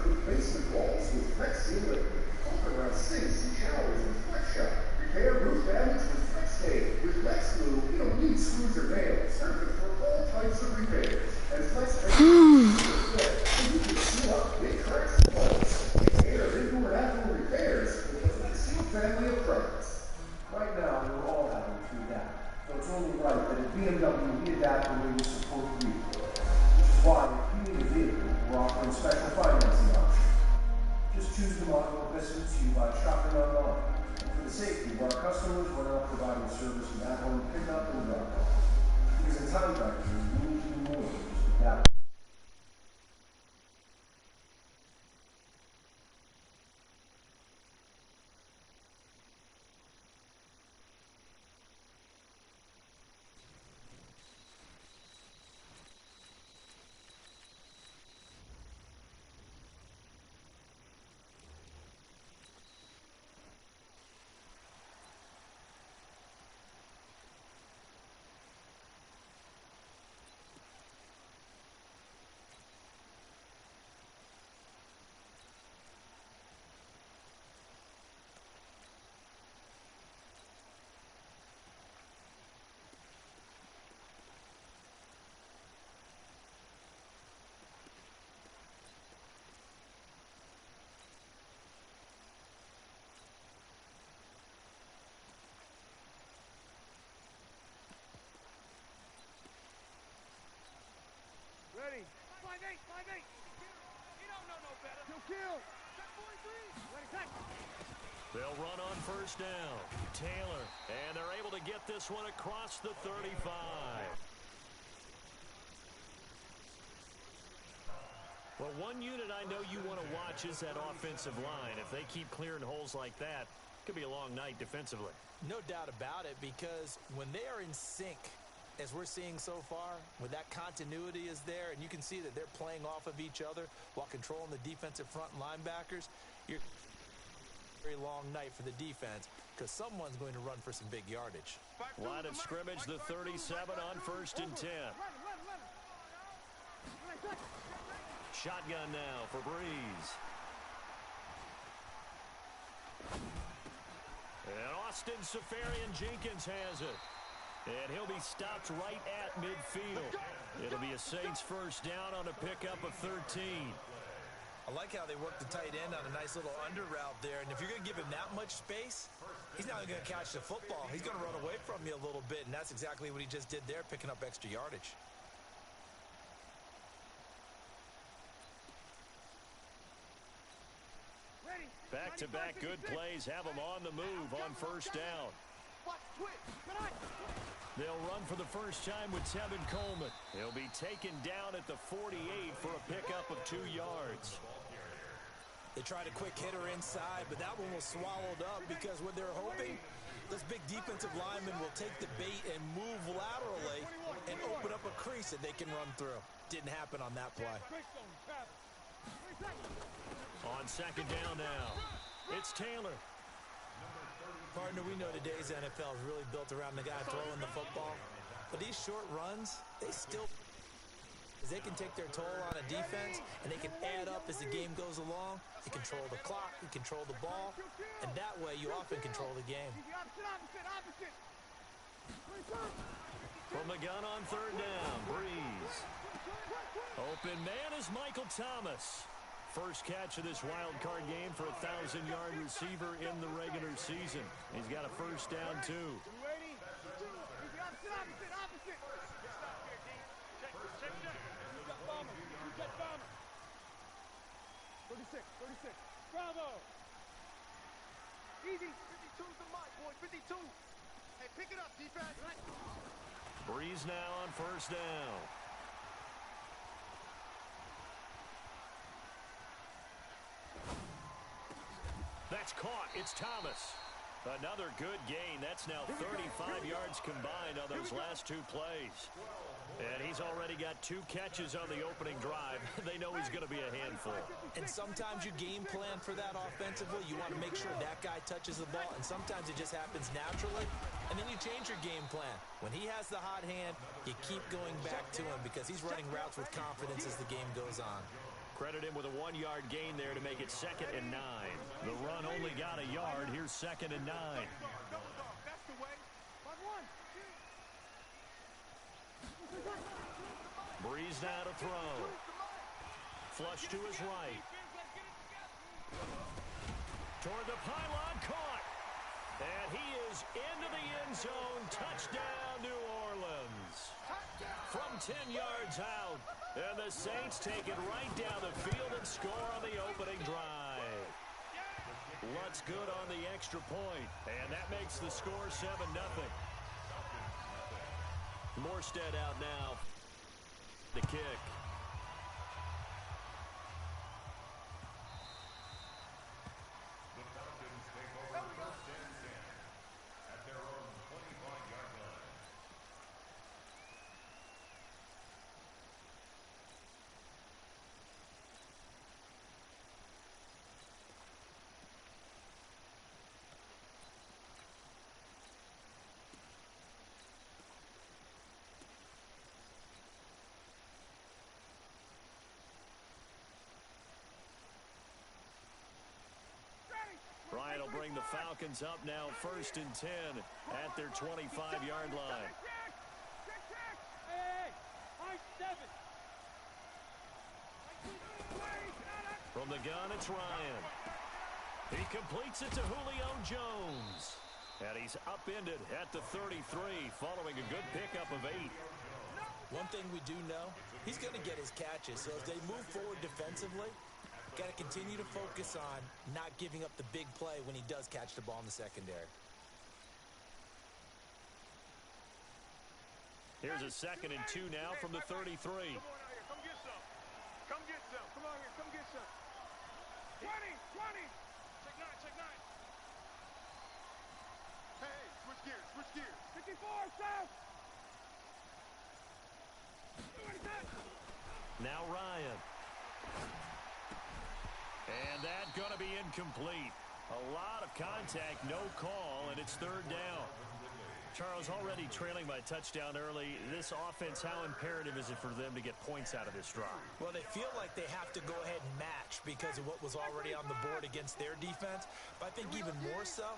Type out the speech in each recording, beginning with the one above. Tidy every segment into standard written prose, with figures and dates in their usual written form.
with basement walls with flex ceiling. Open around sinks and showers with flex shut. Repair roof damage with flex tape. With flex glue, you don't need screws or nails. Perfect for all types of repairs. And flex tape so you can seal up big cracks and holes. Tailor indoor and outdoor repairs with the Flex Seal family of products. Right now, we're all having to adapt. So it's only right that at BMW we adapt the way we're supposed to be. Which is why, if you need a vehicle, we're offering special financing options. Just choose the model that best suits you by shopping online. And for the safety of our customers, we're now providing service from at-home pickup and drop-off. Because in time factors, we need to do more than just adapt. Ready. 5-8, 5-8. You don't know no better. Kill. Set 43. Ready, set. They'll run on first down. Taylor. And they're able to get this one across the 35. Well, one unit I know you want to watch is that offensive line. If they keep clearing holes like that, it could be a long night defensively. No doubt about it, because when they are in sync, as we're seeing so far, when that continuity is there, and you can see that they're playing off of each other while controlling the defensive front linebackers, you're a very long night for the defense because someone's going to run for some big yardage. Line of scrimmage, the 37 on 1st and 10. Shotgun now for Breeze. And Austin Safarian-Jenkins has it. And he'll be stopped right at midfield. It'll be a Saints first down on a pickup of 13. I like how they work the tight end on a nice little under route there. And if you're going to give him that much space, he's not going to catch the football. He's going to run away from you a little bit, and that's exactly what he just did there, picking up extra yardage. Back-to-back good plays have them on the move on first down. They'll run for the first time with Tevin Coleman. He'll be taken down at the 48 for a pickup of 2 yards. They tried a quick hitter inside, but that one was swallowed up because what they're hoping, those big defensive linemen will take the bait and move laterally and open up a crease that they can run through. Didn't happen on that play. On second down now, it's Taylor. Partner, we know today's NFL is really built around the guy throwing the football. But these short runs, they can take their toll on a defense, and they can add up as the game goes along. You control the clock, you control the ball, and that way you often control the game. From the gun on third down, Breeze. Open man is Michael Thomas. First catch of this wild card game for a 1,000-yard receiver in the regular season. He's got a first down, too. 36. Bravo. Easy. 52's the mark, boy. 52. Hey, pick it up, defense. Breeze now on first down. That's caught. It's Thomas. Another good gain. That's now 35 yards combined on those last 2 plays. And he's already got 2 catches on the opening drive. They know he's going to be a handful. And sometimes you game plan for that offensively. You want to make sure that guy touches the ball. And sometimes it just happens naturally. And then you change your game plan. When he has the hot hand, you keep going back to him because he's running routes with confidence as the game goes on. Credit him with a 1-yard gain there to make it 2nd and 9. The run only got a yard. Here's 2nd and 9. That's the way. Breeze now to throw. Flush to his right. Toward the pylon, caught. And he is into the end zone. Touchdown, New Orleans. From 10 yards out. And the Saints take it right down the field and score on the opening drive. Lutz good on the extra point. And that makes the score 7-0. Morstead out now. The kick. Ryan will bring the Falcons up now 1st and 10 at their 25-yard line. From the gun, it's Ryan. He completes it to Julio Jones. And he's upended at the 33 following a good pickup of 8. One thing we do know, he's going to get his catches. So as they move forward defensively, got to continue to focus on not giving up the big play when he does catch the ball in the secondary. Here's a 2nd and 2 now from the 33. Come on out here. Come get some. Come get some. Come on here. Come get some. 20. Check 9. Hey, switch gears. 54, south. Now Ryan. And that's going to be incomplete. A lot of contact, no call, and it's 3rd down. Charles, already trailing by a touchdown early. This offense, how imperative is it for them to get points out of this drive? Well, they feel like they have to go ahead and match because of what was already on the board against their defense. But I think even more so,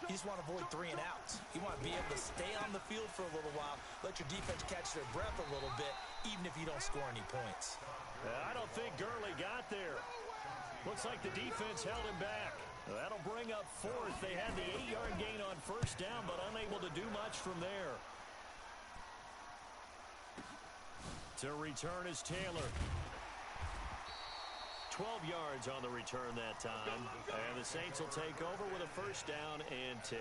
you just want to avoid 3 and outs. You want to be able to stay on the field for a little while, let your defense catch their breath a little bit, even if you don't score any points. I don't think Gurley got there. Looks like the defense held him back. That'll bring up 4th. They had the 8-yard gain on 1st down, but unable to do much from there. To return is Taylor. 12 yards on the return that time. And the Saints will take over with a 1st down and 10.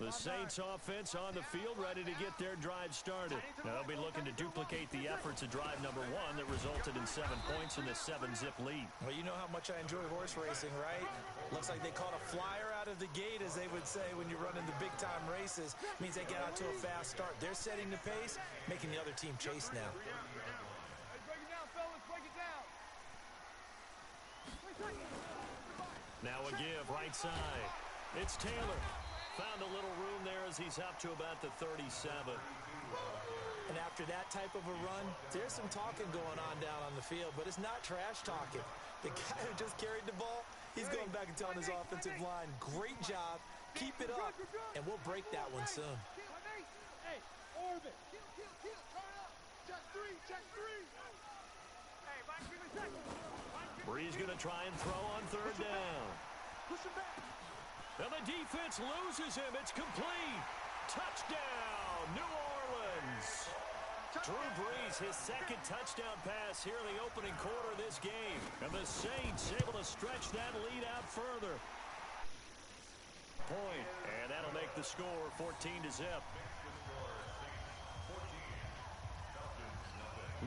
The Saints offense on the field ready to get their drive started. Now they'll be looking to duplicate the efforts of drive number 1 that resulted in 7 points in the 7-zip lead. Well, you know how much I enjoy horse racing, right? Looks like they caught a flyer out of the gate, as they would say when you're running the big-time races. Means they get out to a fast start. They're setting the pace, making the other team chase now. Break it down, fellas. Break it down. Now a give right side. It's Taylor. Found a little room there as he's up to about the 37. And after that type of a run, there's some talking going on down on the field, but it's not trash talking. The guy who just carried the ball, he's going back and telling his offensive line, great job, keep it up, and we'll break that one soon. Hey, orbit. Turn up. Check 3. Hey, Mike, give me a second. Bree's going to try and throw on 3rd down. Push him back. And the defense loses him. It's complete. Touchdown, New Orleans. Drew Brees, his 2nd touchdown pass here in the opening quarter of this game. And the Saints able to stretch that lead out further. Point. And that'll make the score 14-0.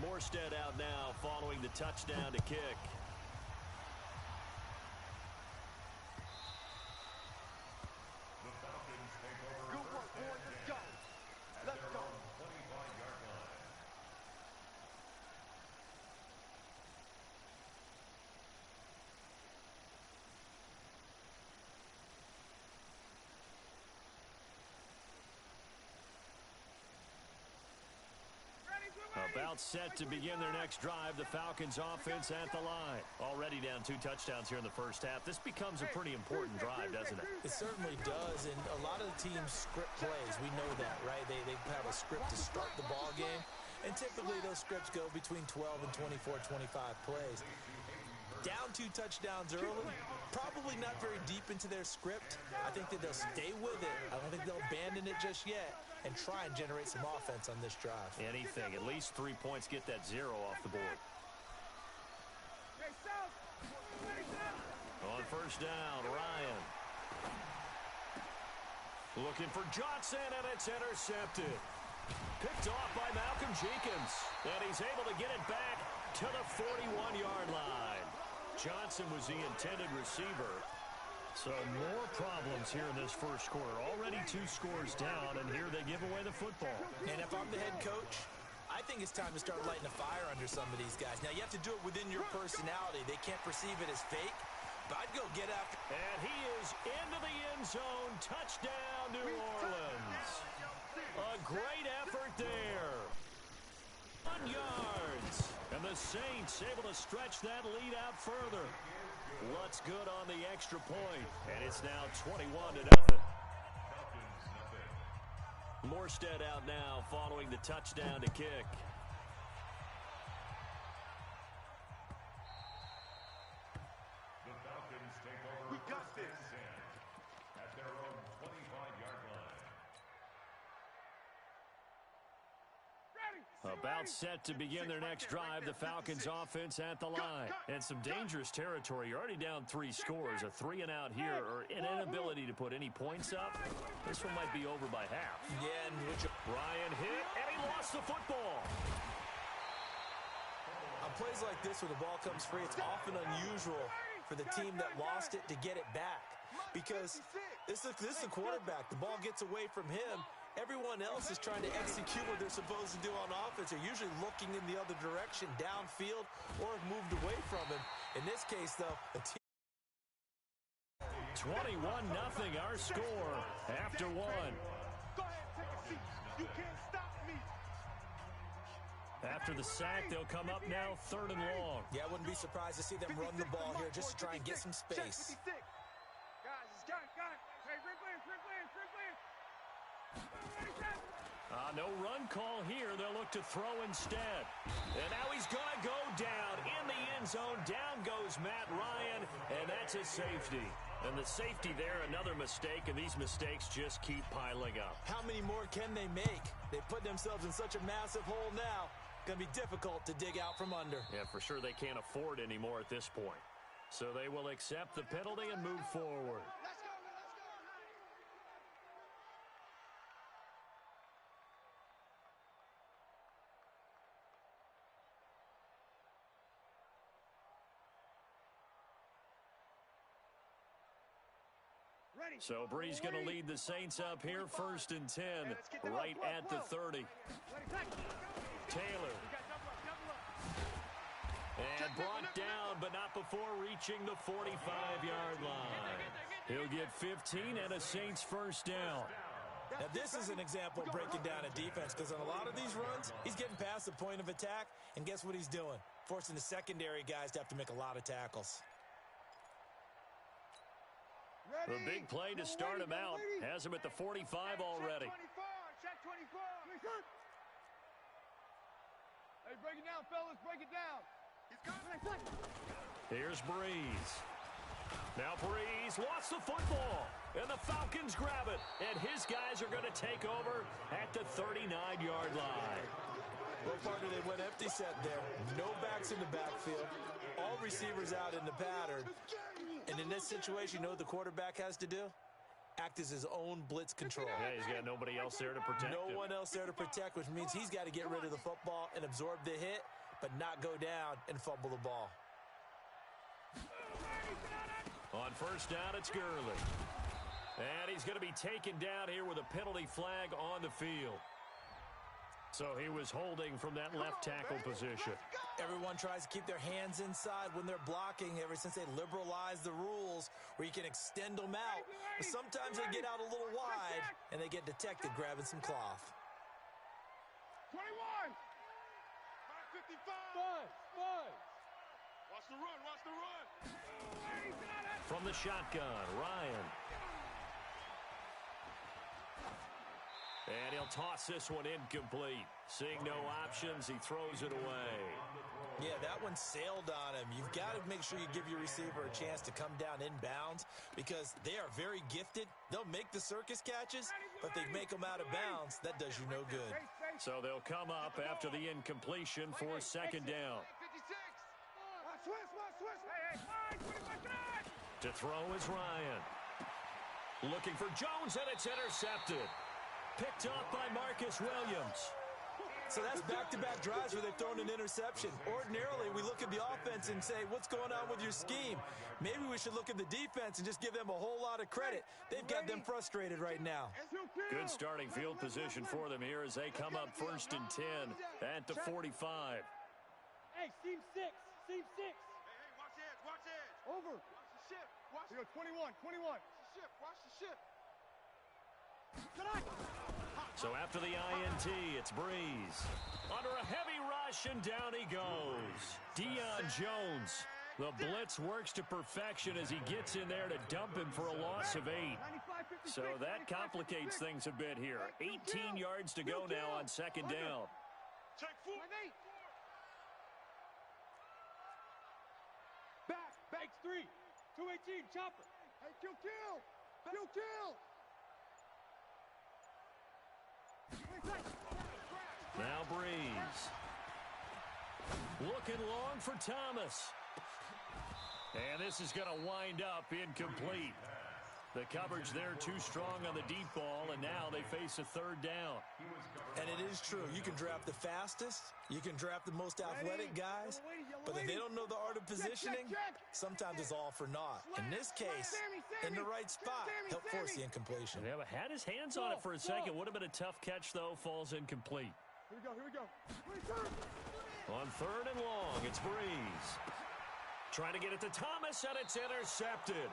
Morstead out now following the touchdown to kick. About set to begin their next drive, the Falcons offense at the line. Already down 2 touchdowns here in the first half. This becomes a pretty important drive, doesn't it? It certainly does, and a lot of the teams script plays. We know that, right? They have a script to start the ball game, and typically those scripts go between 12 and 24, 25 plays. Down 2 touchdowns early, probably not very deep into their script. I think that they'll stay with it. I don't think they'll abandon it just yet and try and generate some offense on this drive. Anything. At least 3 points, get that 0 off the board. On first down, Ryan. Looking for Johnson, and it's intercepted. Picked off by Malcolm Jenkins, and he's able to get it back to the 41-yard line. Johnson was the intended receiver. So more problems here in this first quarter. Already 2 scores down, and here they give away the football. And if I'm the head coach, I think it's time to start lighting a fire under some of these guys. Now, you have to do it within your personality. They can't perceive it as fake, but I'd go get after. And he is into the end zone. Touchdown, New Orleans. A great effort there. 1 yard. And the Saints able to stretch that lead out further. What's good on the extra point? And it's now 21-0. Morstead out now following the touchdown to kick. The Falcons take over. We got this. At their own 25-yard line. About set to begin their next drive, the Falcons offense at the line. And some dangerous territory. You're already down 3 scores. A 3-and-out here, or an inability to put any points up. This one might be over by half. Yeah, and Ryan hit, and he lost the football. on plays like this where the ball comes free, it's often unusual for the team that lost it to get it back. Because this is a quarterback. The ball gets away from him. Everyone else is trying to execute what they're supposed to do on offense. They're usually looking in the other direction, downfield, or have moved away from him. In this case, though, the team 21-0 our score after 1. Go ahead, take a seat. You can't stop me. After the sack, they'll come up now 3rd and long. Yeah, I wouldn't be surprised to see them run the ball here just to try and get some space. Guys, it's got it. Hey, Rick Lance. No run call here. They'll look to throw instead. And now he's going to go down in the end zone. Down goes Matt Ryan, and that's a safety. And the safety there, another mistake, and these mistakes just keep piling up. How many more can they make? They put themselves in such a massive hole now. Going to be difficult to dig out from under. Yeah, for sure they can't afford anymore at this point. So they will accept the penalty and move forward. So Brees going to lead the Saints up here 1st and 10, right at the 30. Taylor. And brought down, but not before reaching the 45-yard line. He'll get 15 and a Saints first down. Now, this is an example of breaking down a defense, because on a lot of these runs, he's getting past the point of attack, and guess what he's doing? Forcing the secondary guys to have to make a lot of tackles. The big play to start him out has him at the 45 already. Check 24. Hey, break it down, fellas. Break it down. Here's Brees. Now Brees lost the football, and the Falcons grab it, and his guys are going to take over at the 39-yard line. Well, partner, they went empty set there. No backs in the backfield. All receivers out in the pattern. And in this situation, you know what the quarterback has to do? Act as his own blitz control. Yeah, he's got nobody else there to protect him. No one else there to protect, which means he's got to get rid of the football and absorb the hit, but not go down and fumble the ball. On first down, it's Gurley. And he's going to be taken down here with a penalty flag on the field. So he was holding from that left tackle position. Everyone tries to keep their hands inside when they're blocking ever since they liberalized the rules where you can extend them out. But sometimes they get out a little wide and they get detected grabbing some cloth. 21. 55. Five. Watch the run, watch the run. From the shotgun, Ryan. And he'll toss this one incomplete. Seeing no options, he throws it away. Yeah, that one sailed on him. You've got to make sure you give your receiver a chance to come down inbounds because they are very gifted. They'll make the circus catches, but they make them out of bounds. That does you no good. So they'll come up after the incompletion for second down. 56. Hey, To throw is Ryan. Looking for Jones, and it's intercepted. Picked off by Marcus Williams. So that's back-to-back drives where they've thrown an interception. Ordinarily, we look at the offense and say, what's going on with your scheme? Maybe we should look at the defense and just give them a whole lot of credit. They've got them frustrated right now. Good starting field position for them here as they come up 1st and 10 at the 45. Hey, seam 6. Seam 6. Hey, watch edge, watch edge. Over. Watch the ship, watch We go 21. the ship, watch the ship. So after the INT, it's Breeze. Under a heavy rush, and down he goes. Deion Jones. The blitz works to perfection as he gets in there to dump him for a loss of 8. So that complicates things a bit here. 18 yards to go now on second down. Check 4. Back 3. 218. Chopper. Hey, kill. Now Breeze. Looking long for Thomas. And this is going to wind up incomplete. The coverage there too strong on the deep ball, and now they face a third down. And it is true. You can draft the fastest. You can draft the most athletic guys. But if they don't know the art of positioning, sometimes it's all for naught. In this case, in the right spot, help force the incompletion. Yeah, but had his hands on it for a second. Would have been a tough catch, though. Falls incomplete. Here we go. On 3rd and long, it's Breeze. Trying to get it to Thomas, and it's intercepted.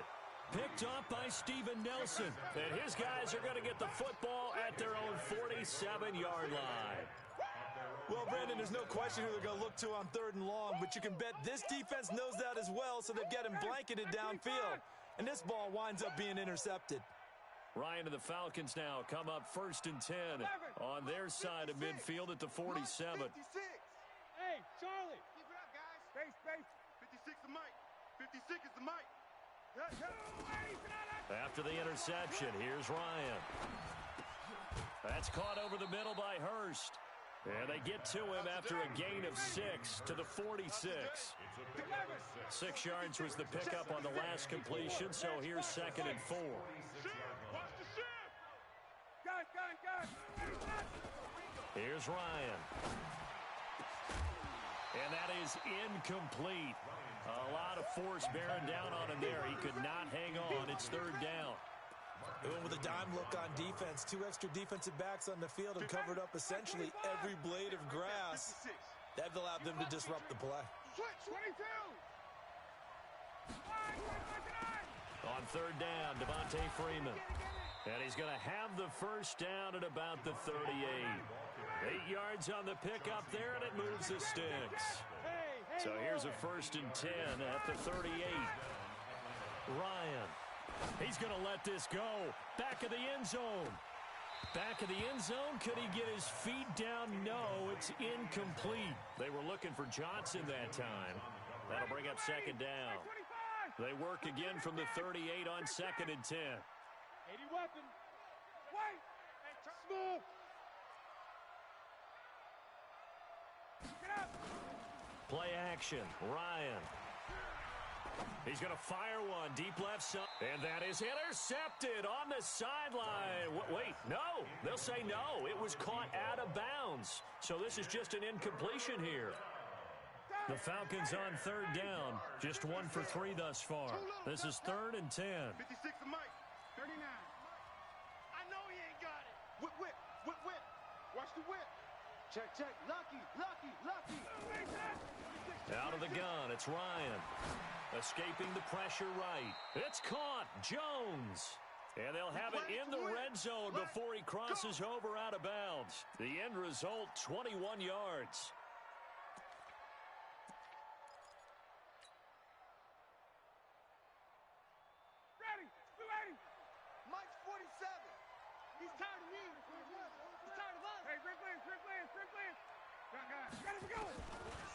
Picked off by Steven Nelson. And his guys are going to get the football at their own 47-yard line. Well, Brandon, there's no question who they're going to look to on 3rd and long, but you can bet this defense knows that as well, so they've got him blanketed downfield. And this ball winds up being intercepted. Ryan and the Falcons now come up 1st and 10 on their side of midfield at the 47. 56. Hey, Charlie. Keep it up, guys. Space. 56 is the mic. 56 is the mic. After the interception, here's Ryan. That's caught over the middle by Hurst. And they get to him after a gain of 6 to the 46. 6 yards was the pickup on the last completion, so here's 2nd and 4. Watch the ship. Gun. Here's Ryan. And that is incomplete. A lot of force bearing down on him there. He could not hang on. It's 3rd down. They went with a dime look on defense. 2 extra defensive backs on the field and covered up essentially every blade of grass. That allowed them to disrupt the play. 22. On 3rd down, Devontae Freeman. And he's going to have the first down at about the 38. 8 yards on the pickup there, and it moves the sticks. So here's a 1st and 10 at the 38. Ryan. He's going to let this go. Back of the end zone. Back of the end zone. Could he get his feet down? No, it's incomplete. They were looking for Johnson that time. That'll bring up 2nd down. They work again from the 38 on 2nd and 10. 80 weapon. Wait. Smooth. Get up. Play action. Ryan. He's going to fire one deep left side. And that is intercepted on the sideline. Wait, no. They'll say no. It was caught out of bounds. So this is just an incompletion here. The Falcons on 3rd down. Just 1 for 3 thus far. This is 3rd and 10. 56 the mic. 39. I know he ain't got it. Whip. Watch the whip. Check. Lucky. Out of the gun, it's Ryan. Escaping the pressure right. It's caught. Jones. And they'll have it in the red zone before he crosses over out of bounds. The end result, 21 yards.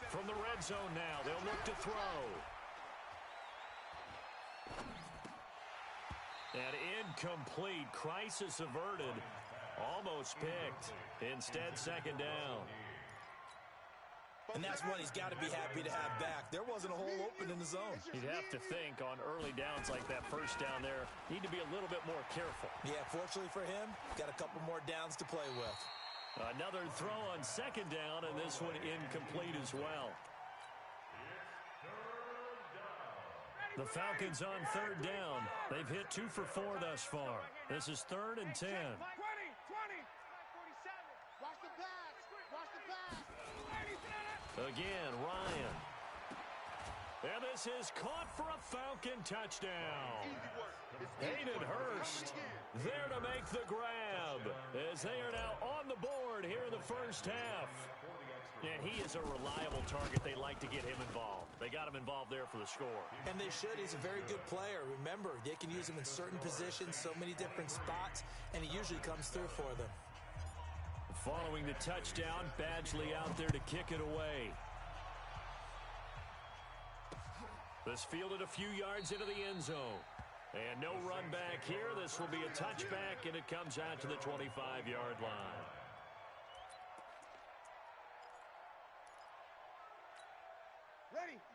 From the red zone now, they'll look to throw. And incomplete. Crisis averted. Almost picked. Instead, second down. And that's one he's got to be happy to have back. There wasn't a hole open in the zone. You'd have to think on early downs like that first down there, need to be a little bit more careful. Yeah, fortunately for him, got a couple more downs to play with. Another throw on second down, and this one incomplete as well. The Falcons on third down. They've hit 2 for 4 thus far. This is 3rd and 10. 20. Watch the pass. Watch the pass. Again, Ryan. And this is caught for a Falcon touchdown. Hayden Hurst there to make the grab as they are now on the board here in the first half. And he is a reliable target. They like to get him involved. They got him involved there for the score. And they should. He's a very good player. Remember, they can use him in certain positions, so many different spots, and he usually comes through for them. Following the touchdown, Badgley out there to kick it away. This fielded a few yards into the end zone. And no run back here. This will be a touchback, and it comes out to the 25-yard line.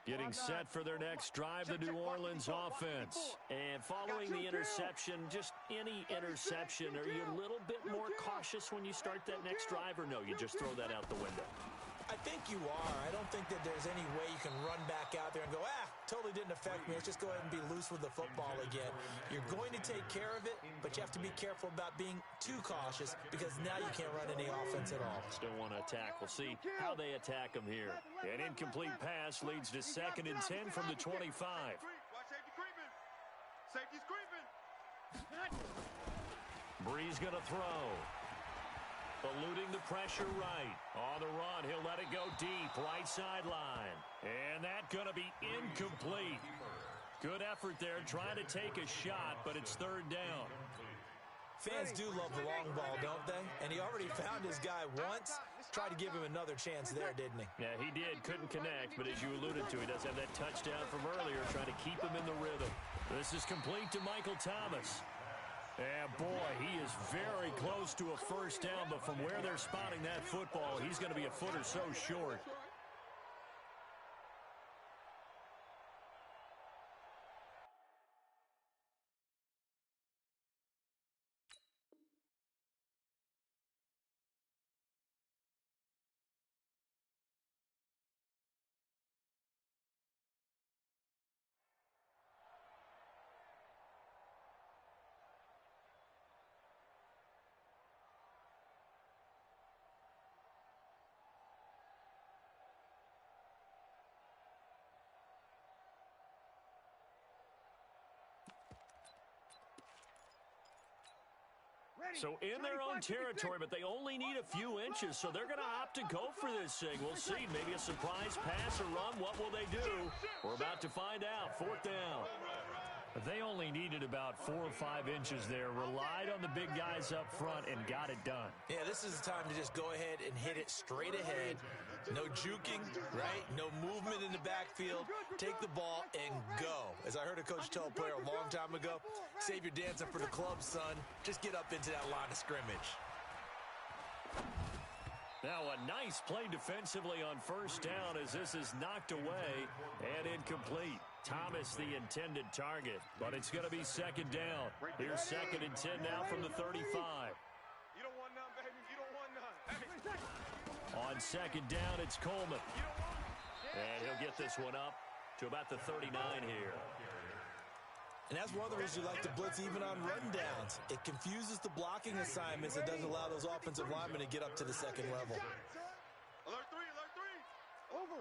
Getting set for their next drive, the New Orleans offense. And following the interception, just any interception, are you a little bit more cautious when you start that next drive, or no, you just throw that out the window? I think you are. I don't think that there's any way you can run back out there and go, totally didn't affect me. Let's just go ahead and be loose with the football again. You're going to take care of it, but you have to be careful about being too cautious because now you can't run any offense at all. Still want to attack. We'll see how they attack them here. An incomplete pass leads to 2nd and 10 from the 25. Watch safety creeping. Safety's creeping. Breeze going to throw. Eluding the pressure right. On the run, he'll let it go deep, right sideline. And that's going to be incomplete. Good effort there, trying to take a shot, but it's 3rd down. Fans do love the long ball, don't they? And he already found his guy once. Tried to give him another chance there, didn't he? Yeah, he did. Couldn't connect, but as you alluded to, he does have that touchdown from earlier, trying to keep him in the rhythm. This is complete to Michael Thomas. And boy, he is very close to a first down, but from where they're spotting that football, he's going to be a foot or so short. So in their own territory, but they only need a few inches, so they're going to opt to go for this thing. We'll see. Maybe a surprise pass or run. What will they do? We're about to find out. 4th down. They only needed about 4 or 5 inches there, relied on the big guys up front, and got it done. Yeah, this is the time to just go ahead and hit it straight ahead. No juking, right? No movement in the backfield. Take the ball and go. As I heard a coach tell a player a long time ago, save your dancing for the club, son. Just get up into that line of scrimmage. Now a nice play defensively on first down as this is knocked away and incomplete. Thomas the intended target, but it's going to be 2nd down. Here's 2nd and 10 now from the 35. You don't want none, baby. You don't want none. On 2nd down, it's Coleman. And he'll get this one up to about the 39 here. And that's one of the reasons you like to blitz even on rundowns. It confuses the blocking assignments. It doesn't allow those offensive linemen to get up to the 2nd level. Alert 3, alert 3. Over.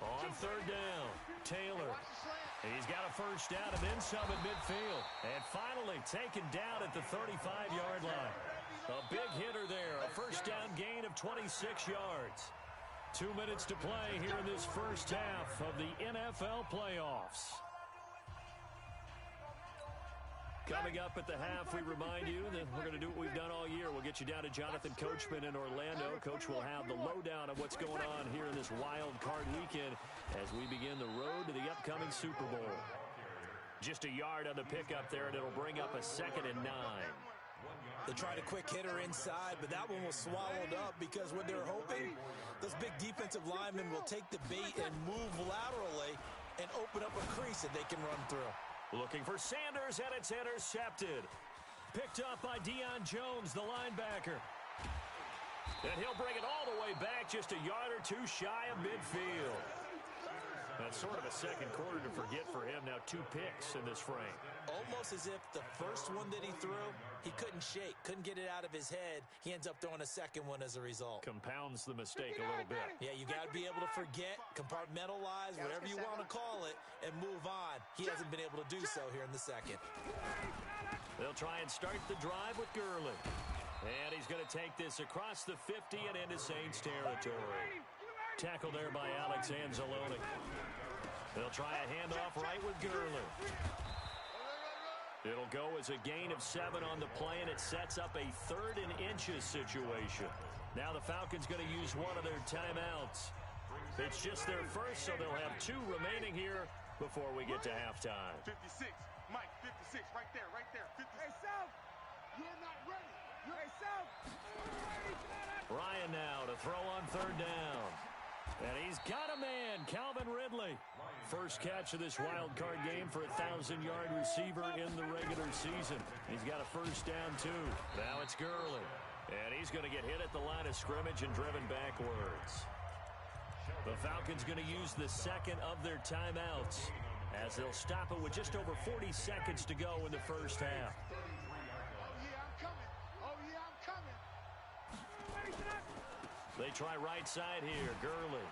On 3rd down, Taylor. He's got a first down and then some at midfield. And finally taken down at the 35-yard line. A big hitter there, a first down gain of 26 yards. 2 minutes to play here in this first half of the NFL playoffs. Coming up at the half, we remind you that we're going to do what we've done all year. We'll get you down to Jonathan Coachman in Orlando. Coach will have the lowdown of what's going on here in this wild card weekend as we begin the road to the upcoming Super Bowl. Just a yard on the pickup there, and it'll bring up a 2nd and 9. They tried a quick hitter inside, but that one was swallowed up because what they're hoping, those big defensive linemen will take the bait and move laterally and open up a crease that they can run through. Looking for Sanders, and it's intercepted. Picked up by Deion Jones, the linebacker. And he'll bring it all the way back, just a yard or two shy of midfield. That's sort of a second quarter to forget for him. Now 2 picks in this frame. Almost as if the first one that he threw, he couldn't shake, couldn't get it out of his head. He ends up throwing a second one as a result. Compounds the mistake a little bit. Yeah, you got to be able to forget, compartmentalize, whatever you want to call it, and move on. He hasn't been able to do so here in the second. They'll try and start the drive with Gurley. And he's going to take this across the 50 and into Saints territory. Tackle there by Alex Anzalone. They'll try a handoff right with Gurley. It'll go as a gain of 7 on the play, and it sets up a 3rd and inches situation. Now the Falcons going to use one of their timeouts. It's just their first, so they'll have 2 remaining here before we get to halftime. 56, Mike, 56, right there, 56. Hey, South, you're not ready. Hey, South. Ryan now to throw on 3rd down. And he's got a man, Calvin Ridley. First catch of this wild card game for a 1,000-yard receiver in the regular season. He's got a first down, too. Now it's Gurley. And he's going to get hit at the line of scrimmage and driven backwards. The Falcons going to use the 2nd of their timeouts as they'll stop it with just over 40 seconds to go in the first half. Oh, yeah, I'm coming. Oh, yeah, I'm coming. They try right side here. Gurley.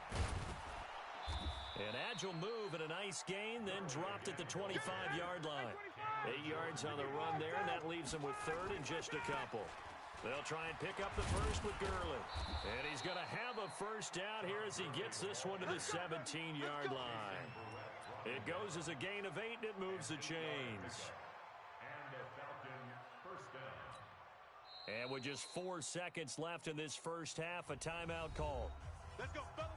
An agile move and a nice gain, then dropped at the 25-yard line. 8 yards on the run there, and that leaves them with 3rd and just a couple. They'll try and pick up the first with Gurley. And he's going to have a first down here as he gets this one to the 17-yard line. It goes as a gain of 8, and it moves the chains. And a Falcon first down. And with just 4 seconds left in this first half, a timeout call. Let's go, fellas.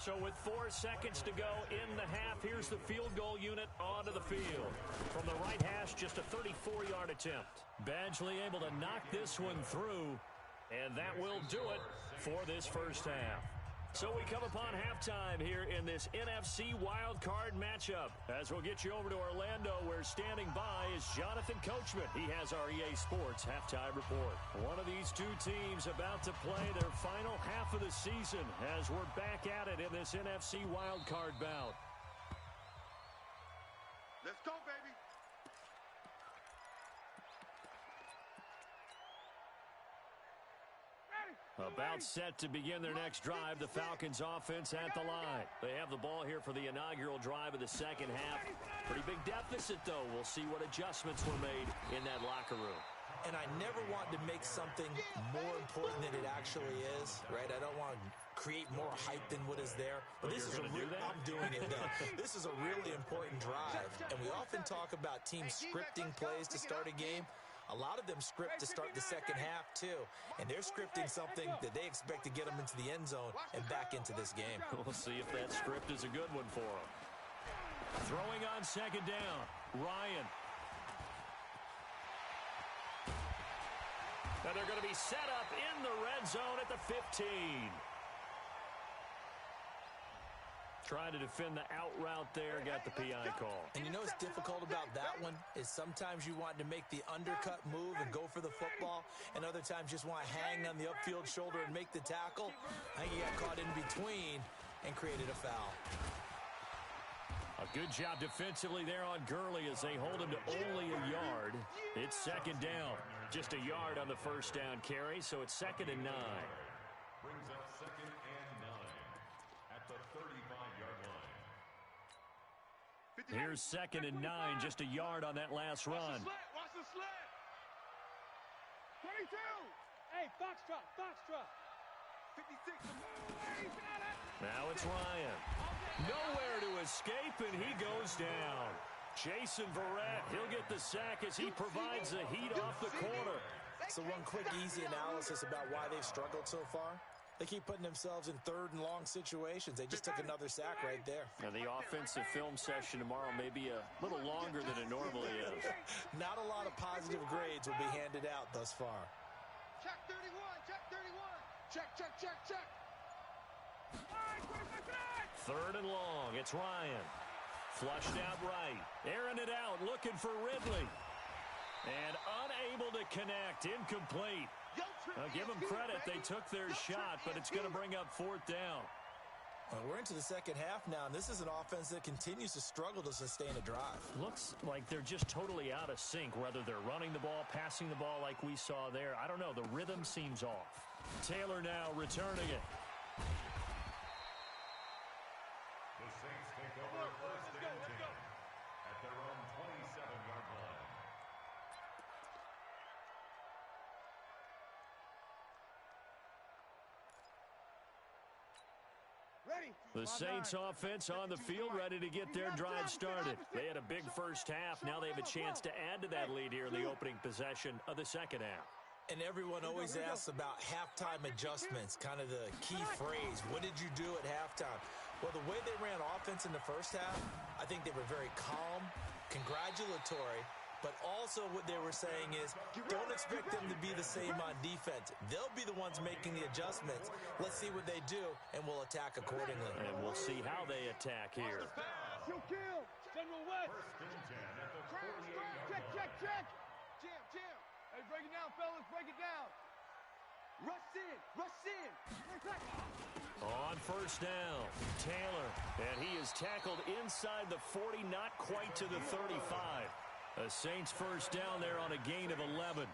So with 4 seconds to go in the half, here's the field goal unit onto the field. From the right hash, just a 34-yard attempt. Badgley able to knock this one through, and that will do it for this first half. So we come upon halftime here in this NFC wildcard matchup. As we'll get you over to Orlando, where standing by is Jonathan Coachman. He has our EA Sports halftime report. One of these 2 teams about to play their final half of the season as we're back at it in this NFC wildcard bout. Let's go, baby. About set to begin their next drive, the Falcons offense at the line. They have the ball here for the inaugural drive of the second half. Pretty big deficit, though. We'll see what adjustments were made in that locker room. And I never want to make something more important than it actually is, right? I don't want to create more hype than what is there. But this is I'm doing it, though. This is a really important drive. And we often talk about teams scripting plays to start a game. A lot of them script to start the second half, too. And they're scripting something that they expect to get them into the end zone and back into this game. We'll see if that script is a good one for them. Throwing on 2nd down, Ryan. And they're going to be set up in the red zone at the 15. Trying to defend the out route there, got the PI call. And you know what's difficult about that one is sometimes you want to make the undercut move and go for the football, and other times just want to hang on the upfield shoulder and make the tackle. I think he got caught in between and created a foul. A good job defensively there on Gurley as they hold him to only a yard. It's 2nd down. Just a yard on the first down carry, so it's 2nd and 9. Brings up 2nd and 9 at the 35-yard line. Here's 2nd and 9, just a yard on that last run. Watch the sled. 22. Hey, Foxtrot, Foxtrot. Now it's Ryan. Nowhere to escape, and he goes down. Jason Verrett, he'll get the sack as he provides the heat off the corner. So one quick, easy analysis about why they've struggled so far. They keep putting themselves in third and long situations. They just took another sack right there. Now, the offensive film session tomorrow may be a little longer than it normally is. Not a lot of positive grades will be handed out thus far. Check 31, check 31. Check, check, check, check. Third and long. It's Ryan. Flushed out right. Airing it out, looking for Ridley. And unable to connect. Incomplete. Now, give them credit. They took their shot, but it's going to bring up fourth down. Well, we're into the second half now, and this is an offense that continues to struggle to sustain a drive. Looks like they're just totally out of sync, whether they're running the ball, passing the ball like we saw there. I don't know. The rhythm seems off. Taylor now returning it. The Saints take over first and 10 at their own 27-yard line. The Saints offense on the field, ready to get their drive started. They had a big first half. Now they have a chance to add to that lead here in the opening possession of the second half. And everyone always asks about halftime adjustments, kind of the key phrase. What did you do at halftime? Well, the way they ran offense in the first half, I think they were very calm, congratulatory, but also what they were saying is don't expect them to be the same on defense. They'll be the ones making the adjustments. Let's see what they do, and we'll attack accordingly. And we'll see how they attack here. Kill. General West. First and 10 at the 48-yard line. Check. Jam. Hey, break it down, fellas. Break it down. Rush in. On first down, Taylor. And he is tackled inside the 40, not quite to the 35. The Saints first down there on a gain of 11.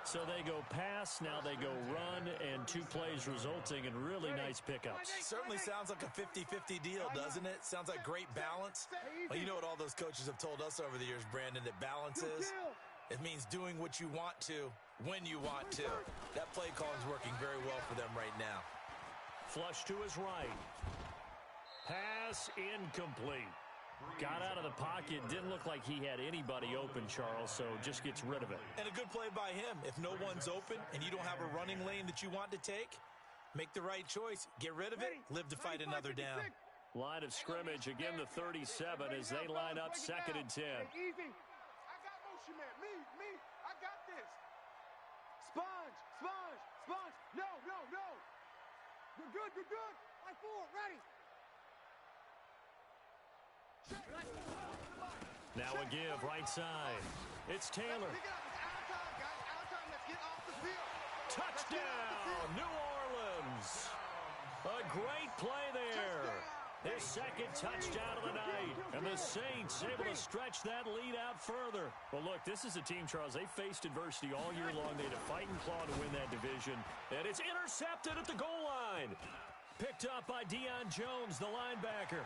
So they go pass, now they go run, and 2 plays resulting in really nice pickups. Certainly sounds like a 50-50 deal, doesn't it? Sounds like great balance. Well, you know what all those coaches have told us over the years, Brandon, that balance is? It means doing what you want to, when you want to. That play call is working very well for them right now. Flush to his right. Pass incomplete. Got out of the pocket. Didn't look like he had anybody open, Charles, so just gets rid of it. And a good play by him. If no one's open and you don't have a running lane that you want to take, make the right choice. Get rid of it. Live to fight another down. Line of scrimmage, again the 37 as they line up second and 10. Easy. I got motion, man. Me. I got this. Sponge. No. You're good. Line 4, ready. Now a give, right side. It's Taylor. Pick it up. It's out of time, guys. Out of time. Let's get off the field. Touchdown, New Orleans. A great play there. His second touchdown of the night. And the Saints able to stretch that lead out further. Well, look, this is a team, Charles. They faced adversity all year long. They had to fight and claw to win that division. And it's intercepted at the goal line. Picked up by Deion Jones, the linebacker.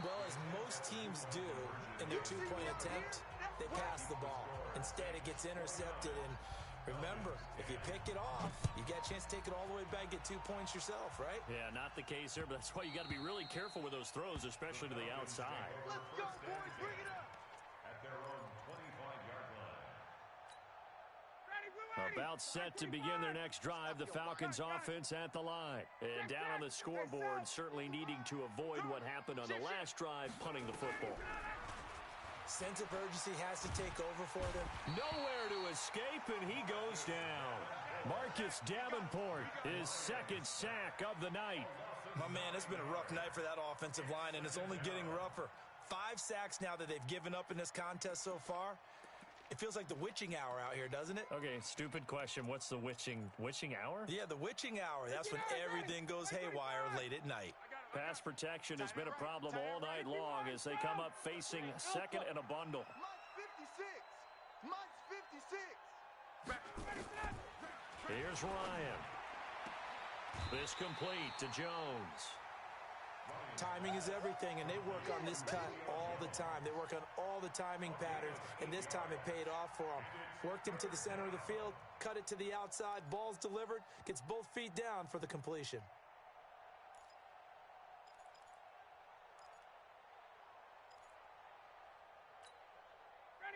Well, as most teams do in their two-point attempt, they pass the ball. Instead, it gets intercepted. And remember, if you pick it off, you get a chance to take it all the way back, get 2 points yourself, right? Yeah, not the case here, but that's why you got to be really careful with those throws, especially to the outside. Let's go, boys. Bring it up. At their own 25-yard line. About set to begin their next drive, the Falcons offense at the line. And down on the scoreboard, certainly needing to avoid what happened on the last drive, punting the football. Sense of urgency has to take over for them. Nowhere to escape, and he goes down. Marcus Davenport, his second sack of the night. My man, it's been a rough night for that offensive line, and it's only getting rougher. 5 sacks now that they've given up in this contest so far. It feels like the witching hour out here, doesn't it? Okay, stupid question. What's the witching hour? Yeah, the witching hour. That's when everything goes haywire late at night. Pass protection has been a problem all night long as they come up facing second and a bundle. Munch 56. Here's Ryan. This complete to Jones. Timing is everything, and they work on this cut all the time. They work on all the timing patterns, and this time it paid off for them. Worked him to the center of the field, cut it to the outside, ball's delivered, gets both feet down for the completion.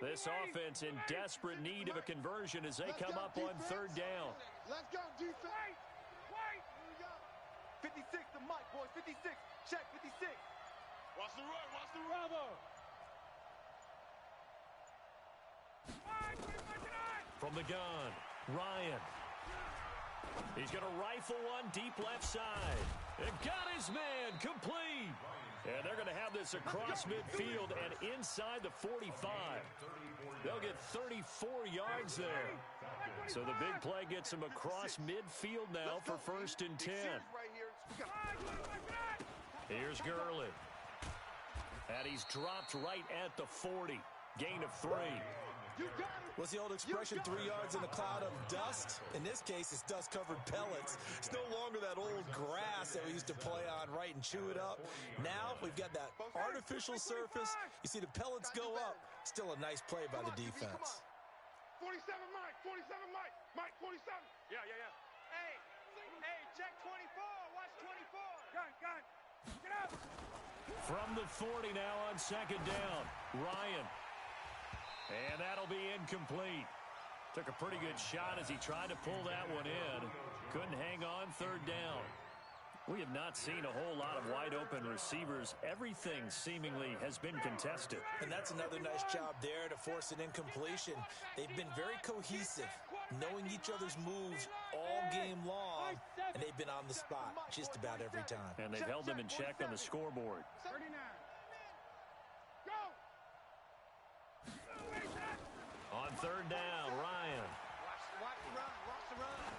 This offense in desperate need of a conversion as they come up on third down. Let's go, defense. Wait. 56 to Mike, boys. 56. Check, 56. Watch the run. Watch the run. From the gun, Ryan. He's going to rifle one deep left side. And got his man complete. And they're going to have this across midfield and inside the 45. They'll get 34 yards there. So the big play gets him across midfield now for 1st and 10. Here's Gurley. And he's dropped right at the 40. Gain of 3. What's the old expression, 3 yards in a cloud of dust? In this case, it's dust-covered pellets. It's no longer that old grass that we used to play on, right, and chew it up. Now we've got that artificial surface. You see the pellets go up. Still a nice play by the defense. 47 Mike, 47 Mike. Mike, 47. Yeah. Hey, check 24. Watch 24. Gun. Get up. From the 40 now on 2nd down. Ryan. And that'll be incomplete. Took a pretty good shot as he tried to pull that one in. Couldn't hang on 3rd down. We have not seen a whole lot of wide-open receivers. Everything seemingly has been contested. And that's another nice job there to force an incompletion. They've been very cohesive, knowing each other's moves all game long, and they've been on the spot just about every time. And they've held them in check on the scoreboard. 39. Go! On 3rd down, Ryan. Watch the run.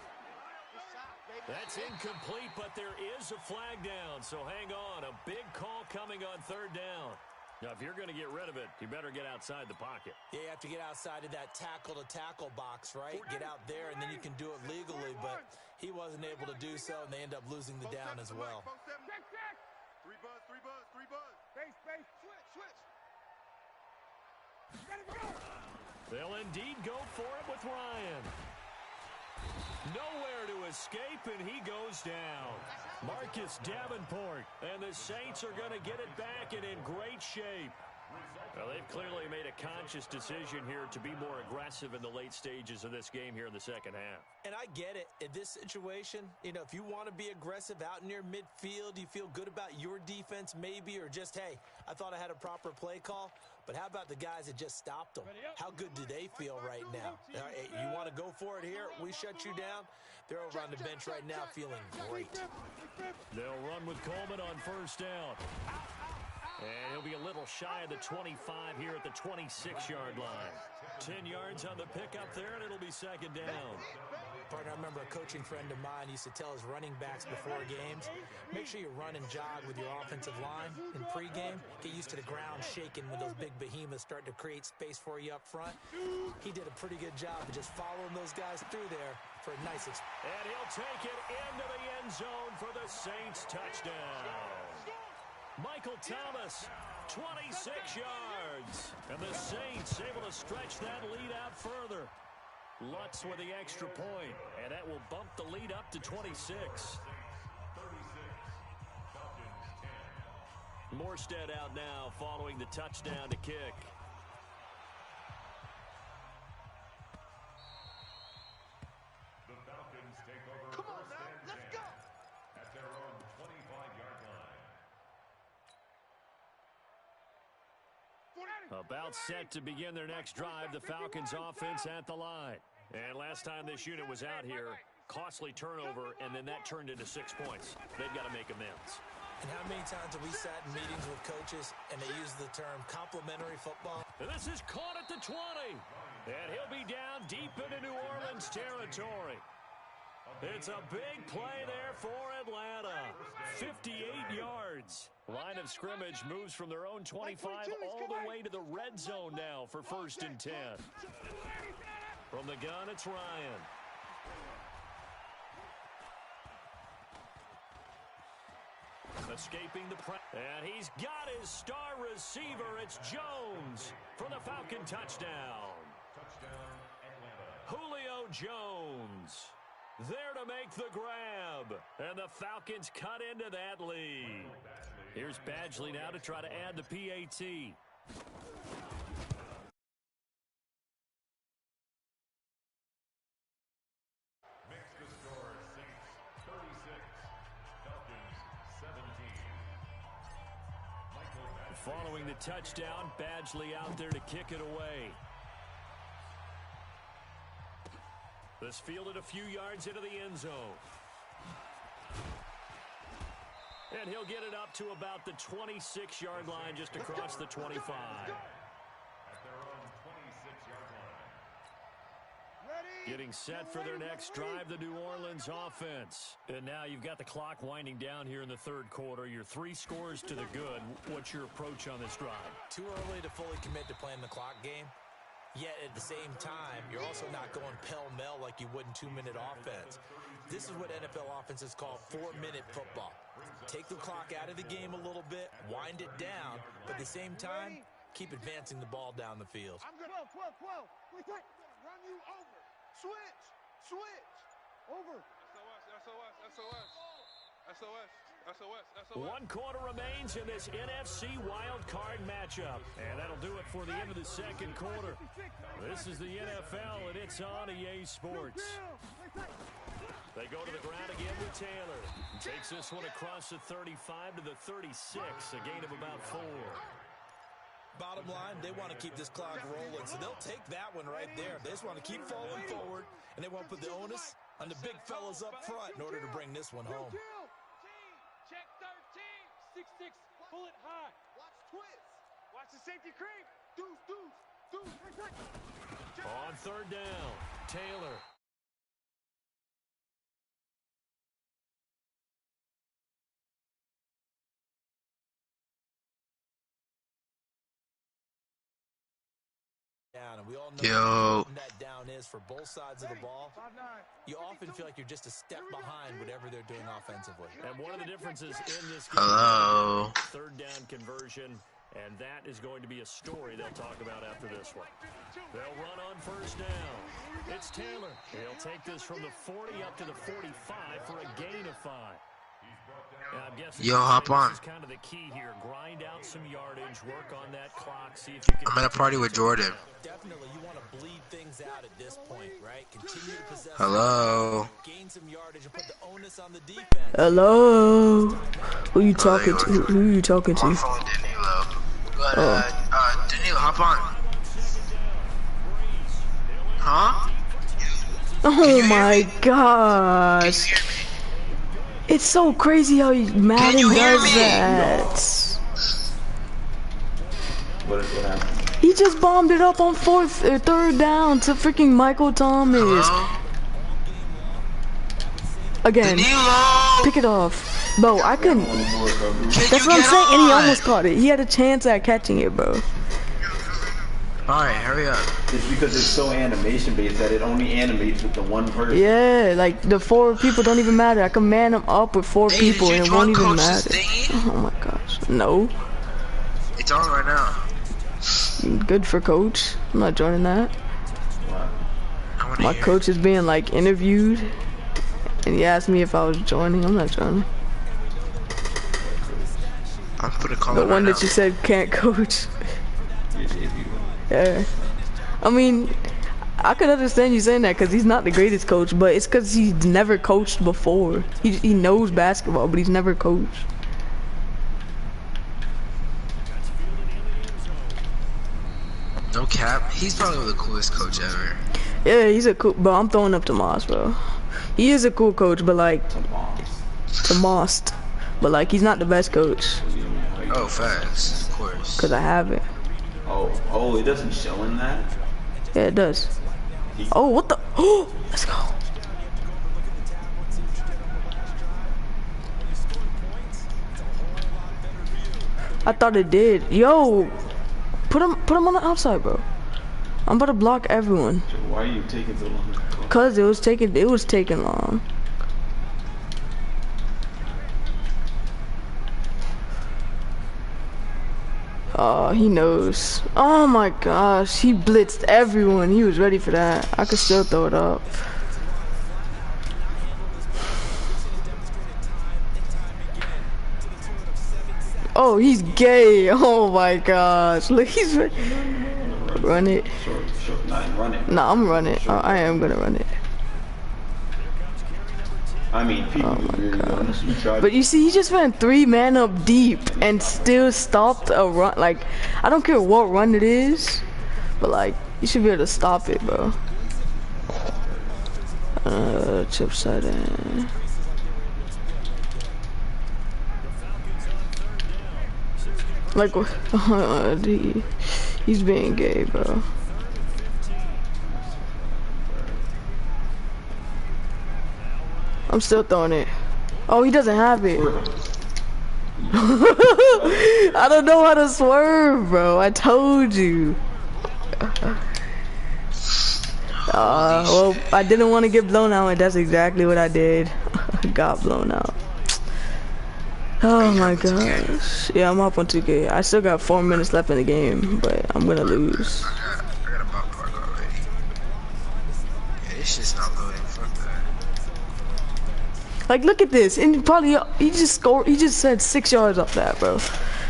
That's incomplete, but there is a flag down, so hang on. A big call coming on 3rd down. Now, if you're going to get rid of it, you better get outside the pocket. Yeah, you have to get outside of that tackle-to-tackle box, right? Get out there, and then you can do it legally, but he wasn't able to do so, and they end up losing the down as well. Check. 3 buzz. Base. Switch. They'll indeed go for it with Ryan. Nowhere to escape, and he goes down. Marcus Davenport, and the Saints are going to get it back and in great shape. Well, they've clearly made a conscious decision here to be more aggressive in the late stages of this game here in the second half. And I get it. In this situation, if you want to be aggressive out near midfield, you feel good about your defense maybe, or just, hey, I thought I had a proper play call. But how about the guys that just stopped them? How good do they feel right now? Hey, you want to go for it here? We shut you down. They're over on the bench right now feeling great. They'll run with Coleman on 1st down. And he'll be a little shy of the 25 here at the 26-yard line. 10 yards on the pickup there, and it'll be 2nd down. Partner, I remember a coaching friend of mine used to tell his running backs before games, make sure you run and jog with your offensive line in pregame. Get used to the ground shaking when those big behemoths start to create space for you up front. He did a pretty good job of just following those guys through there for a nice experience. And he'll take it into the end zone for the Saints touchdown. Michael Thomas, 26 yards. And the Saints able to stretch that lead out further. Lutz with the extra point, and that will bump the lead up to 26. Morstead out now following the touchdown to kick. The Falcons take over. Come on now, let's go. At their own 25-yard line. About set to begin their next drive, the Falcons offense at the line. And last time this unit was out here, costly turnover, and then that turned into 6 points. They've got to make amends. And how many times have we sat in meetings with coaches and they use the term complementary football? And this is caught at the 20. And he'll be down deep into New Orleans territory. It's a big play there for Atlanta. 58 yards. Line of scrimmage moves from their own 25 all the way to the red zone now for 1st and 10. From the gun, it's Ryan. Escaping the press. And he's got his star receiver. It's Jones for the Falcon touchdown. Touchdown, Atlanta. Julio Jones there to make the grab. And the Falcons cut into that lead. Here's Badgley now to try to add the PAT. Following the touchdown, Badgley out there to kick it away. This fielded a few yards into the end zone. And he'll get it up to about the 26-yard line, just across the 25. At their own 26-yard line. Getting set for their next drive, the New Orleans offense. And now you've got the clock winding down here in the third quarter. Your 3 scores to the good. What's your approach on this drive? Too early to fully commit to playing the clock game. Yet at the same time, you're also not going pell-mell like you would in 2-minute offense. This is what NFL offenses call 4-minute football. Take the clock out of the game a little bit, wind it down, but at the same time, keep advancing the ball down the field. I'm good. 12. Wait. Run you over. Switch. Over. SOS. 1 quarter remains in this NFC Wildcard matchup. And that'll do it for the end of the second quarter. This is the NFL, and it's on EA Sports. They go to the ground again with Taylor. He takes this one across the 35 to the 36, a gain of about 4. Bottom line, they want to keep this clock rolling, so they'll take that one right there. They just want to keep falling forward, and they won't put the onus on the big fellas up front in order to bring this one home. Check 13. 6-6. Pull it high. Watch twist. Watch the safety creep. Deuce. On third down, Taylor. And we all know what that down is for both sides of the ball. You often feel like you're just a step behind whatever they're doing offensively. And one of the differences in this game is third down conversion, and that is going to be a story they'll talk about after this one. They'll run on first down. It's Taylor. He'll take this from the 40 up to the 45 for a gain of 5. Yo, hop on. This is kind of the key here. Grind out some yardage, work on that clock, see if you can. I'm at a party with Jordan. Definitely, you want to bleed things out at this point, right? Continue to possess. Hello. Gain some yardage and put the onus on the defense. Hello. Who you talking to? Who you talking to? I'm calling Danilo. But Danilo, hop on. Huh? Oh my gosh. It's so crazy how Madden does that. What happened? He just bombed it up on third down to freaking Michael Thomas. Hello? Again. Danilo! Pick it off. Bro, I couldn't. That's what I'm saying, and he almost caught it. He had a chance at catching it, bro. Alright, hurry up. It's because it's so animation based that it only animates with the one person. Yeah, like the 4 people don't even matter. I can man them up with 4 people and it won't even matter. Oh my gosh. No. It's on right now. Good for coach. I'm not joining that. My coach is being like interviewed and he asked me if I was joining. I'm not joining. I'm gonna call the one that you said can't coach. Yeah. I mean, I could understand you saying that because he's not the greatest coach, but it's because he's never coached before. He knows basketball, but he's never coached. No cap. He's probably the coolest coach ever. Yeah, he's a cool, but I'm throwing up to Moss, bro. He is a cool coach, but like, to Moss. But like, he's not the best coach. Oh, facts. Of course. Because I haven't. Oh, it doesn't show in that? Yeah, it does. Oh, what the? Oh, let's go. I thought it did. Yo, put him on the outside, bro. I'm about to block everyone. Why are you taking so long? Cause it was taking long. Oh, he knows. Oh my gosh, he blitzed everyone. He was ready for that. I could still throw it up. Oh, he's gay. Oh my gosh. Look, he's ready. Run it. Run it. Nah, I'm running. I am gonna run it. I mean, people really don't. But you see, he just went 3 man up deep and still stopped a run. Like, I don't care what run it is, but like, you should be able to stop it, bro. Chip side in. Like, he's being gay, bro. I'm still throwing it. Oh, he doesn't have it. I don't know how to swerve, bro. I told you. Well, I didn't want to get blown out, and that's exactly what I did. I got blown out. Oh my gosh. Yeah, I'm up on 2K. I still got 4 minutes left in the game, but I'm gonna lose. I got a bot park already. Yeah, this shit's not loading. Fuck that. Like, look at this, and probably he just scored. He just said 6 yards off that, bro.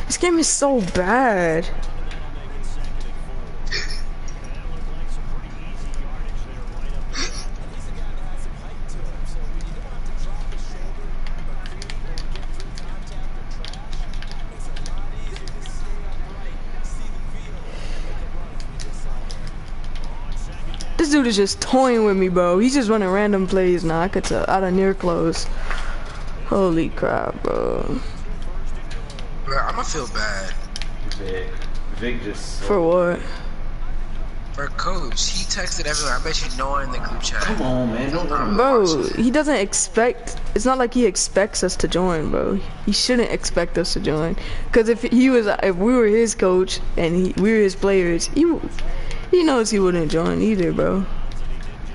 This game is so bad. This dude is just toying with me, bro. He's just running random plays now. I could tell out of near close. Holy crap, bro. Bro, I'ma feel bad. Vic just. For what? For coach, he texted everyone. I bet you no one in the group chat. Come on, man. Don't Bro, he doesn't expect. It's not like he expects us to join, bro. He shouldn't expect us to join. Cause if we were his coach and we were his players, he knows he wouldn't join either, bro.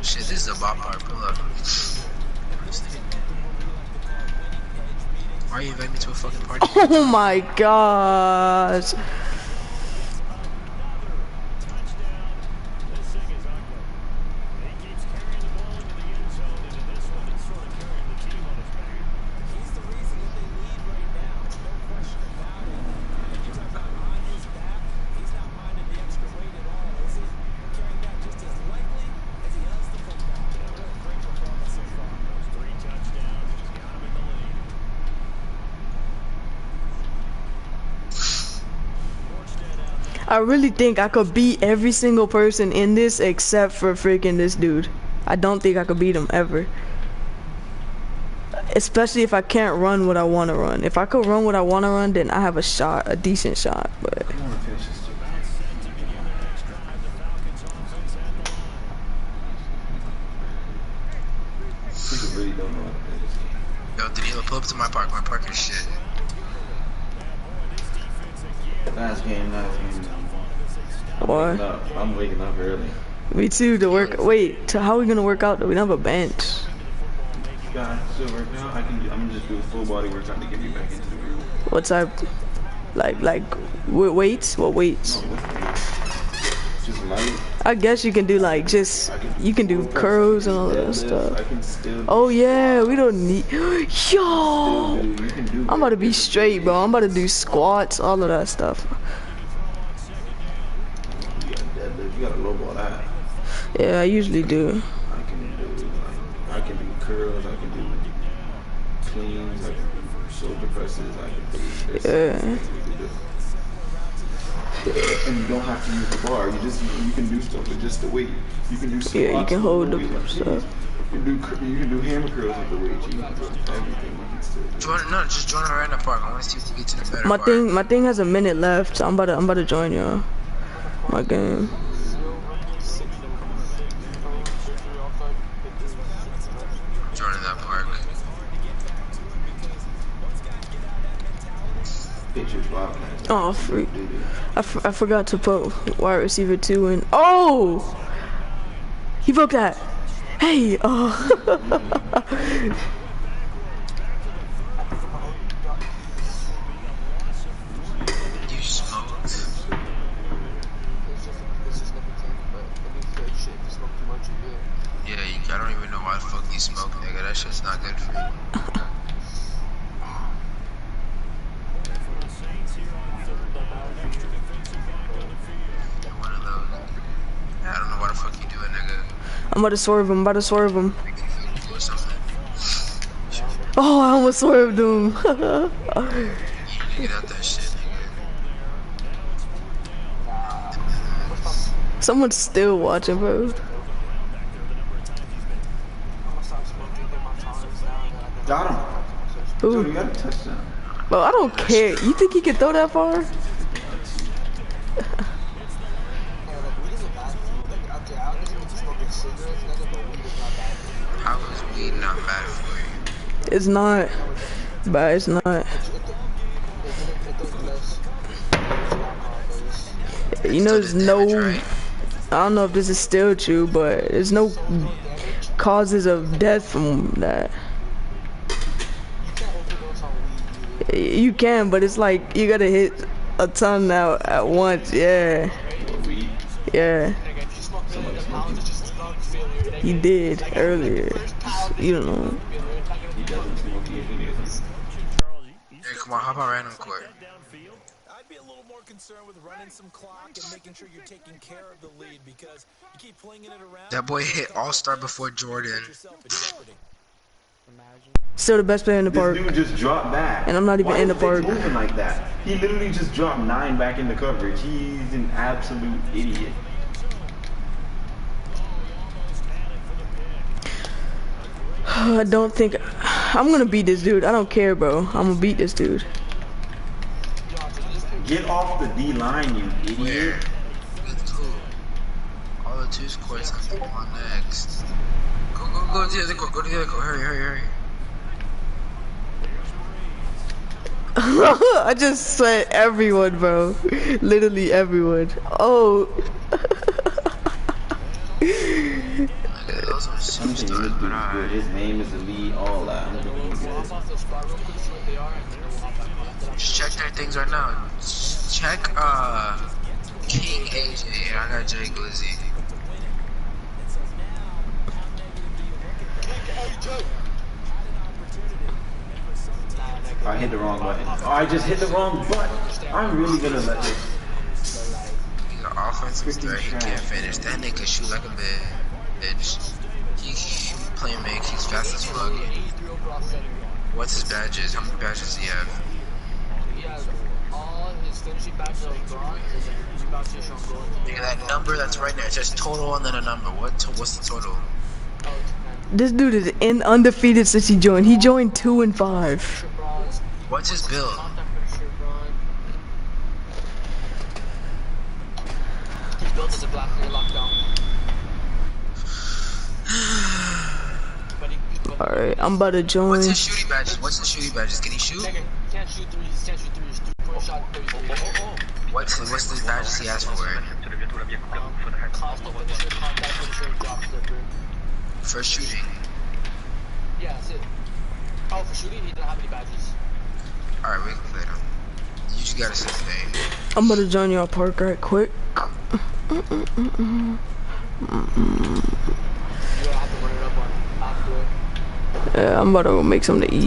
Shit, this is a bot part. Pull up. Why are you inviting me to a fucking party? Oh my gosh. I really think I could beat every single person in this except for freaking this dude. I don't think I could beat him ever. Especially if I can't run what I want to run. If I could run what I want to run, then I have a shot, a decent shot. But Yo, did he ever pull up to my park? My park is shit. Last game. what? I'm waking up early. Me too. To work. Wait. So how are we gonna work out? We don't have a bench. Guys, still working out. I'm gonna just do a full body workout to get me back into the room. What type? Like weights? What weights? Just light. I guess you can do like you can do curls and all that stuff. I can still Oh yeah, we don't need. Yo, I'm about to be straight, bro. I'm about to do squats, all of that stuff. You gotta lowball that. Yeah, I usually do. I can do curls. I can do cleans. I can do shoulder presses. I can do this. Yeah. And you don't have to use the bar. You can do stuff with just the weight. You can do squats. Yeah, you can hold the weight. stuff. You can do hammer curls with the weight. You can do everything. You can still. Just join our random park. I want to see if you get to the better part. My thing has a minute left, so I'm about to join y'all. My game. Joining that park. Oh, freak. I forgot to put wide receiver 2 in. Oh! He broke that. Hey! Oh. You smoked. I'm about to swerve him. Oh, I almost swerved him. You need to get out that shit, nigga. Someone's still watching, bro. Got him. Ooh. Dude, you got a touchdown. Bro, I don't care. You think he can throw that far? How is weed not bad for you? It's not. But it's not. You know, there's no... I don't know if this is still true, but there's no causes of death from that. You can, but it's like you gotta hit a ton out at once. Yeah. Yeah. He did earlier. You don't know. Hey, come on, hop on random court. I'd be a little more concerned with running some clock and making sure you're taking care of the lead because you keep flinging it around. That boy hit All-Star before Jordan. Still the best player in the park. This dude just dropped back. And I'm not even in the park. Moving like that. He literally just dropped 9 back in the coverage. He's an absolute idiot. I don't think I'm gonna beat this dude. I don't care, bro. I'm gonna beat this dude. Get off the D line, you idiot. Where? Cool. All the 2 scores have to go on next. Go to the other court. Go to the other court. Hurry. I just said everyone, bro. Literally everyone. Oh. Those are superstars, but alright. His name is Elite, all that. Just check their things right now. Check King AJ. I got Jay Glizzy. I hit the wrong button. Oh, I just hit the wrong button. I'm really gonna let this. He's an offensive threat. He can't finish. That nigga shoot like a bitch. He playing make. He's fast as fuck. What's his badges? How many badges does he have? He has all his finishing badges are bronze, and then his badges are gold. Nigga, that number that's right there, it says total and then a number. What's the total? This dude is undefeated since he joined. He joined 2-5. What's his build? His build is a black lockdown. Alright, I'm about to join. What's his shooting badges? Can he shoot? Can't shoot threes. Can't shoot threes. 3-point shot. What's the badges he has for it? Constant finisher, contact finisher, drop slipper. For shooting. Yeah, that's it. Oh, for shooting, he doesn't have any badges. Alright, we can play them. You just gotta say his name. I'm about to join y'all park right quick. You're gonna have to run it up on after it. Yeah, I'm about to go make something to eat.